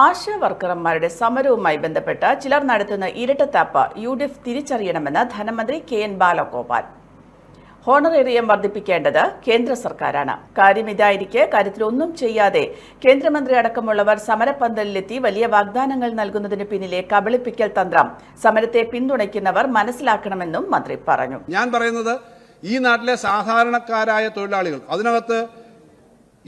ആശാ വർക്കർമാരുടെ സമരവുമായി ബന്ധപ്പെട്ട് ചിലർ നടത്തുന്ന ഇരട്ടത്താപ്പ് UDF തിരിച്ചറിയണമെന്ന് ധനമന്ത്രി KN ബാലഗോപാൽ. ഹോണറേറിയം വർദ്ധിപ്പിക്കേണ്ടത് കേന്ദ്ര സർക്കാരാണ്. കാര്യം ഇതായിരിക്കെ കാര്യത്തിലൊന്നും ചെയ്യാതെ കേന്ദ്രമന്ത്രി അടക്കമുള്ളവർ സമരപ്പന്തലിലെത്തി വലിയ വാഗ്ദാനങ്ങൾ നൽകുന്നതിന് പിന്നിലെ കബളിപ്പിക്കൽ തന്ത്രം സമരത്തെ പിന്തുണയ്ക്കുന്നവർ മനസ്സിലാക്കണമെന്നും മന്ത്രി പറഞ്ഞു. ഞാൻ പറയുന്നത് ഈ നാട്ടിലെ സാധാരണക്കാരായ തൊഴിലാളികൾ, അതിനകത്ത്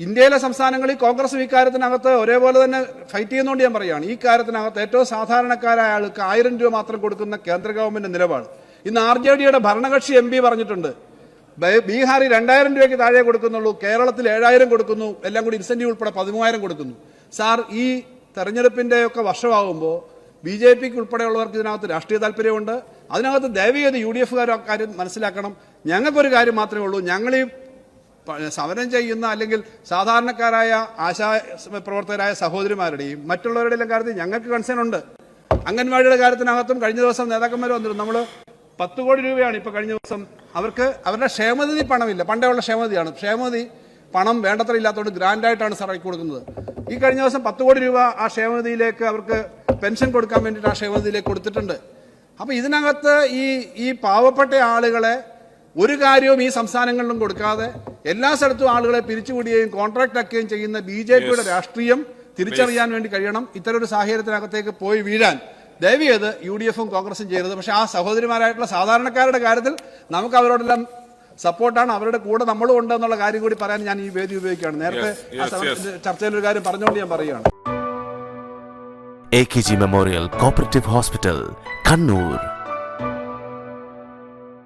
ഇന്ത്യയിലെ സംസ്ഥാനങ്ങളിൽ കോൺഗ്രസ് ഈ കാര്യത്തിനകത്ത് ഒരേപോലെ തന്നെ ഫൈറ്റ് ചെയ്യുന്നതുകൊണ്ട് ഞാൻ പറയുകയാണ്, ഈ കാര്യത്തിനകത്ത് ഏറ്റവും സാധാരണക്കാരായ ആൾക്ക് 1000 രൂപ മാത്രം കൊടുക്കുന്ന കേന്ദ്ര ഗവൺമെന്റ് നിലപാട്. ഇന്ന് RJDയുടെ ഭരണകക്ഷി MP പറഞ്ഞിട്ടുണ്ട്, ബീഹാറിൽ 2000 രൂപയ്ക്ക് താഴെ കൊടുക്കുന്നുള്ളൂ, കേരളത്തിൽ 7000 കൊടുക്കുന്നു, എല്ലാം കൂടി ഇൻസെന്റീവ് ഉൾപ്പെടെ 13000 കൊടുക്കുന്നു. സാർ, ഈ തെരഞ്ഞെടുപ്പിന്റെ ഒക്കെ വർഷമാകുമ്പോൾ BJPക്ക് ഉൾപ്പെടെയുള്ളവർക്ക് ഇതിനകത്ത് രാഷ്ട്രീയ താല്പര്യമുണ്ട്. അതിനകത്ത് ദയവേത് UDFകാർ കാര്യം മനസ്സിലാക്കണം. ഞങ്ങൾക്കൊരു കാര്യം മാത്രമേ ഉള്ളൂ, ഞങ്ങൾ ഈ സമരം ചെയ്യുന്ന അല്ലെങ്കിൽ സാധാരണക്കാരായ ആശാ പ്രവർത്തകരായ സഹോദരിമാരുടെയും മറ്റുള്ളവരുടെയും കാര്യത്തിൽ ഞങ്ങൾക്ക് കൺസേൺ ഉണ്ട്. അംഗൻവാടിയുടെ കാര്യത്തിനകത്തും കഴിഞ്ഞ ദിവസം നേതാക്കന്മാർ വന്നിരുന്നു. നമ്മൾ 10 കോടി രൂപയാണ് ഇപ്പോൾ കഴിഞ്ഞ ദിവസം അവർക്ക് അവരുടെ ക്ഷേമനിധി പണമില്ല, പണ്ടേ ഉള്ള ക്ഷേമനിധിയാണ്. ക്ഷേമനിധി പണം വേണ്ടത്ര ഇല്ലാത്തതുകൊണ്ട് ഗ്രാൻഡായിട്ടാണ് സാർ കൊടുക്കുന്നത്. ഈ കഴിഞ്ഞ ദിവസം 10 കോടി രൂപ ആ ക്ഷേമനിധിയിലേക്ക് അവർക്ക് പെൻഷൻ കൊടുക്കാൻ വേണ്ടിയിട്ട് ആ ക്ഷേമനിധിയിലേക്ക് കൊടുത്തിട്ടുണ്ട്. അപ്പോൾ ഇതിനകത്ത് ഈ പാവപ്പെട്ട ആളുകളെ ഒരു കാര്യവും ഈ സംസ്ഥാനങ്ങളിലും കൊടുക്കാതെ എല്ലാ സ്ഥലത്തും ആളുകളെ പിരിച്ചുവിടുകയും കോൺട്രാക്ട് ആക്കുകയും ചെയ്യുന്ന BJPയുടെ രാഷ്ട്രീയം തിരിച്ചറിയാൻ വേണ്ടി കഴിയണം. ഇത്തരം ഒരു സാഹചര്യത്തിനകത്തേക്ക് പോയി വീഴാൻ ദയവേത് UDFും കോൺഗ്രസും ചെയ്യരുത്. പക്ഷേ ആ സഹോദരിമാരായിട്ടുള്ള സാധാരണക്കാരുടെ കാര്യത്തിൽ നമുക്ക് അവരോടെല്ലാം സപ്പോർട്ടാണ്, അവരുടെ കൂടെ നമ്മളും ഉണ്ട് എന്നുള്ള കാര്യം കൂടി പറയാൻ ഞാൻ ഈ വേദി ഉപയോഗിക്കുകയാണ്. നേരത്തെ ചർച്ചയിൽ ഒരു കാര്യം പറഞ്ഞുകൊണ്ട് ഞാൻ പറയുകയാണ്. AKG memorial cooperative hospital, Kannur.